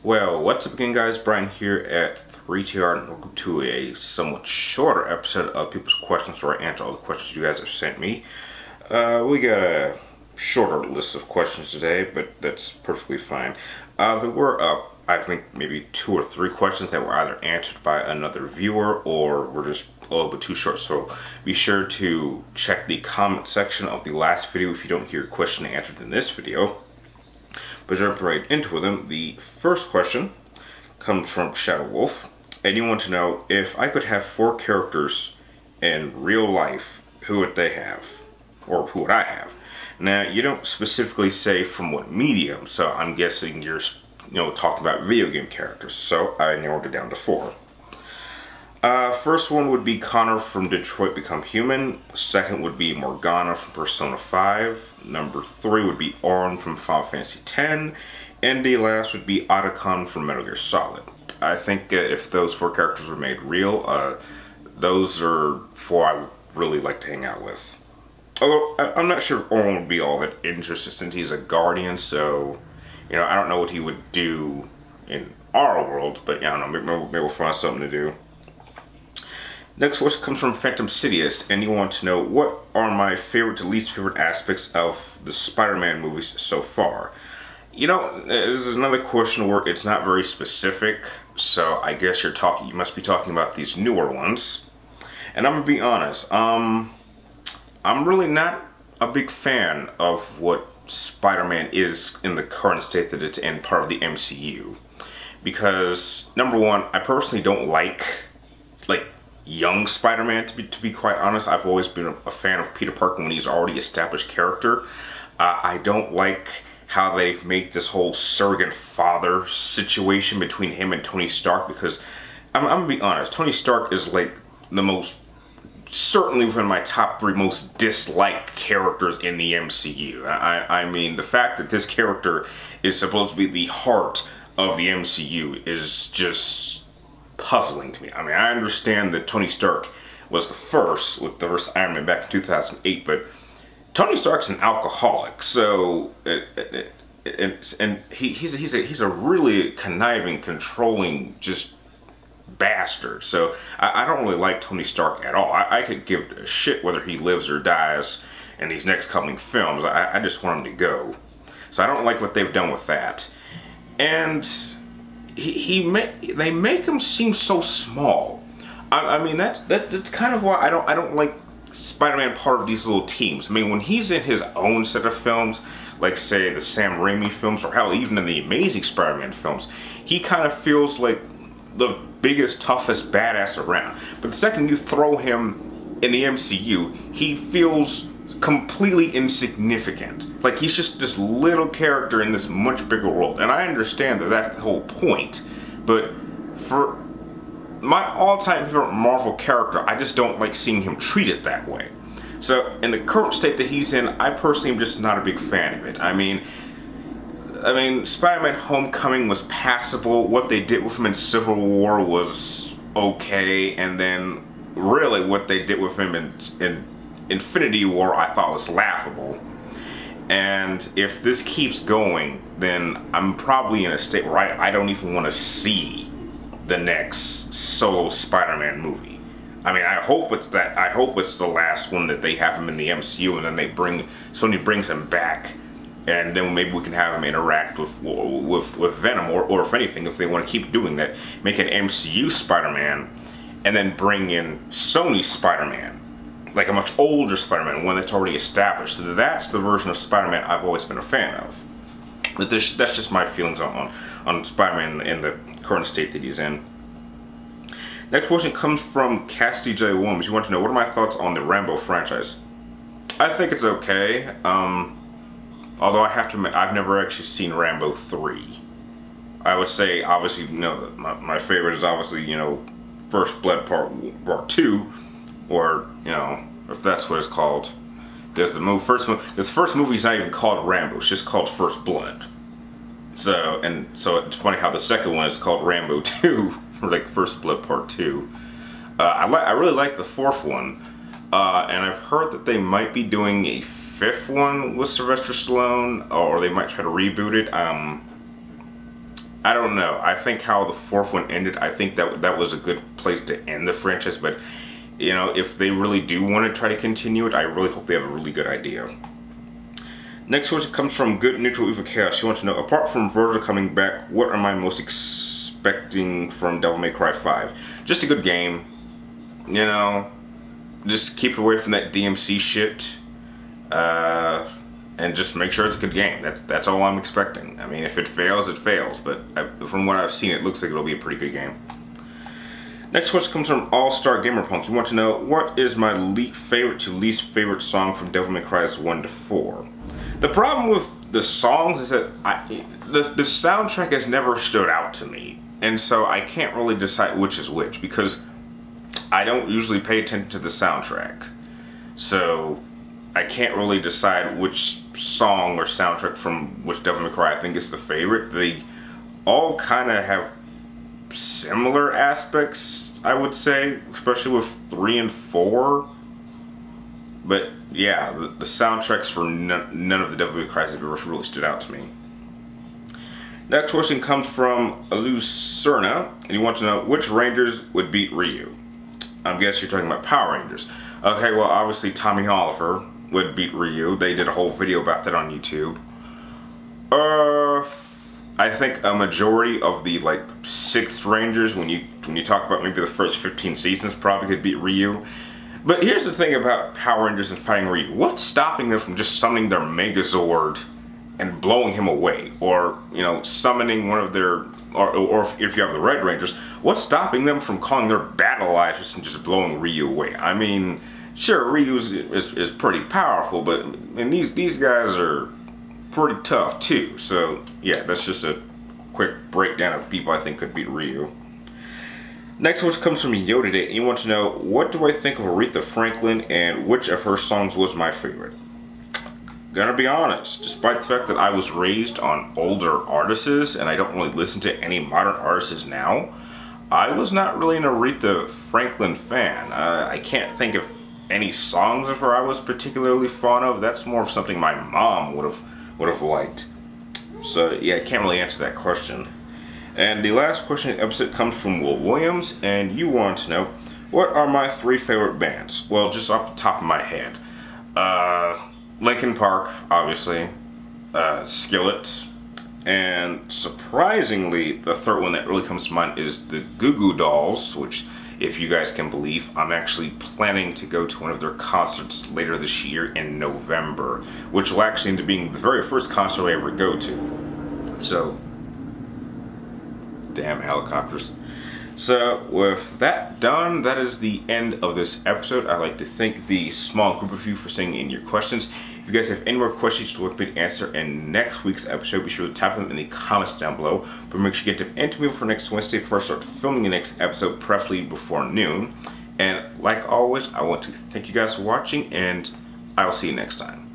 Well, what's up again, guys? Brian here at 3TR, and welcome to a somewhat shorter episode of People's Questions, where I answer all the questions you guys have sent me. We got a shorter list of questions today, but that's perfectly fine. There were, I think, maybe 2 or 3 questions that were either answered by another viewer or were just a little bit too short, so be sure to check the comment section of the last video if you don't hear your question answered in this video. But jumping right into them, the first question comes from ShadowWolf, and you want to know, if I could have 4 characters in real life, who would they have? Or who would I have? Now, you don't specifically say from what medium, so I'm guessing you're, talking about video game characters, so I narrowed it down to 4. First one would be Connor from Detroit Become Human. Second would be Morgana from Persona 5. Number 3 would be Auron from Final Fantasy X. And the last would be Otacon from Metal Gear Solid. I think if those 4 characters were made real, those are 4 I would really like to hang out with. Although, I'm not sure if Auron would be all that interested since he's a guardian, so, I don't know what he would do in our world, but, I don't know, maybe we'll find something to do. Next question comes from Phantom Sidious, and you want to know, what are my favorite to least favorite aspects of the Spider-Man movies so far? This is another question where it's not very specific, so I guess you must be talking about these newer ones. And I'm gonna be honest, I'm really not a big fan of what Spider-Man is in the current state that it's in, part of the MCU. Because, number one, I personally don't like young Spider-Man, to be quite honest. I've always been a fan of Peter Parker when he's already established character. I don't like how they've made this whole surrogate father situation between him and Tony Stark, because I'm gonna be honest, Tony Stark is like the most, certainly within my top 3 most disliked characters in the MCU. I mean, the fact that this character is supposed to be the heart of the MCU is just puzzling to me. I mean, I understand that Tony Stark was the first, with the first Iron Man back in 2008, but Tony Stark's an alcoholic, so he's a really conniving, controlling, just bastard. So I don't really like Tony Stark at all. I could give a shit whether he lives or dies in these next coming films. I just want him to go. So I don't like what they've done with that. And they make him seem so small. I mean, that's kind of why I don't like Spider-Man part of these little teams. I mean, when he's in his own set of films, like say the Sam Raimi films, or hell, even in the Amazing Spider-Man films, he kind of feels like the biggest, toughest badass around. But the second you throw him in the MCU, he feels completely insignificant. Like he's just this little character in this much bigger world. And I understand that that's the whole point, but for my all-time favorite Marvel character, I just don't like seeing him treated that way. So in the current state that he's in, I personally am just not a big fan of it. I mean, Spider-Man Homecoming was passable. What they did with him in Civil War was okay, and then really what they did with him in Infinity War I thought was laughable. And if this keeps going, then I'm probably in a state where I don't even want to see the next solo Spider-Man movie. I mean, I hope it's that. I hope it's the last one that they have him in the MCU, and then Sony brings him back, and then maybe we can have him interact with Venom, or if anything, if they want to keep doing that, make an MCU Spider-Man, and then bring in Sony Spider-Man, like a much older Spider-Man, one that's already established. So that's the version of Spider-Man I've always been a fan of. But that's just my feelings on Spider-Man in the current state that he's in. Next question comes from Cassidy J. Williams. You want to know, what are my thoughts on the Rambo franchise? I think it's okay. Although I have to admit, I've never actually seen Rambo 3. I would say, obviously, my favorite is obviously, First Blood Part 2, or, if that's what it's called. There's the first movie's not even called Rambo, it's just called First Blood. So it's funny how the second one is called Rambo 2, for like First Blood Part 2. I really like the 4th one, and I've heard that they might be doing a 5th one with Sylvester Stallone, or they might try to reboot it. I don't know. I think how the fourth one ended, I think that was a good place to end the franchise. But, you know, if they really do want to try to continue it, I really hope they have a really good idea. Next question comes from Good Neutral Evil Chaos. She wants to know, apart from Virgil coming back, what am I most expecting from Devil May Cry 5? Just a good game. You know, just keep it away from that DMC shit. And just make sure it's a good game. That's all I'm expecting. I mean, if it fails, it fails. But from what I've seen, it looks like it'll be a pretty good game. Next question comes from All-Star Gamerpunk. You want to know, what is my favorite to least favorite song from Devil May Cry 1 to 4? The problem with the songs is that the soundtrack has never stood out to me. And so I can't really decide which is which, because I don't usually pay attention to the soundtrack. So I can't really decide which song or soundtrack from which Devil May Cry I think is the favorite. They all kind of have similar aspects, I would say, especially with 3 and 4. But yeah, the soundtracks for none of the Devil May Crys have ever really stood out to me. Next question comes from Alucerna, and you want to know, which Rangers would beat Ryu? I guess you're talking about Power Rangers. Okay, well, obviously Tommy Oliver would beat Ryu. They did a whole video about that on YouTube. I think a majority of the like 6th Rangers, when you talk about maybe the first 15 seasons, probably could beat Ryu. But here's the thing about Power Rangers and fighting Ryu. What's stopping them from just summoning their Megazord and blowing him away? Or, you know, summoning one of their, or if you have the Red Rangers, what's stopping them from calling their battle axes and just blowing Ryu away? I mean, sure, Ryu is pretty powerful, but and these guys are pretty tough too. So yeah, that's just a quick breakdown of people I think could beat Ryu. Next one comes from Yoda Day, and you want to know, what do I think of Aretha Franklin and which of her songs was my favorite? Gonna be honest, despite the fact that I was raised on older artists and I don't really listen to any modern artists now, I was not really an Aretha Franklin fan. I can't think of any songs of her I was particularly fond of. That's more of something my mom would have liked. So yeah, I can't really answer that question. And the last question of the episode comes from Will Williams, and you want to know, what are my 3 favorite bands? Well, just off the top of my head, Linkin Park, obviously, Skillet, and surprisingly, the third one that really comes to mind is the Goo Goo Dolls, which, if you guys can believe, I'm actually planning to go to one of their concerts later this year in November, which will actually end up being the very first concert I ever go to. So, damn helicopters. So with that done, that is the end of this episode. I'd like to thank the small group of you for sending in your questions. If you guys have any more questions you'd like me to answer in next week's episode, be sure to type them in the comments down below. But make sure you get them into me for next Wednesday before I start filming the next episode, preferably before noon. And like always, I want to thank you guys for watching, and I will see you next time.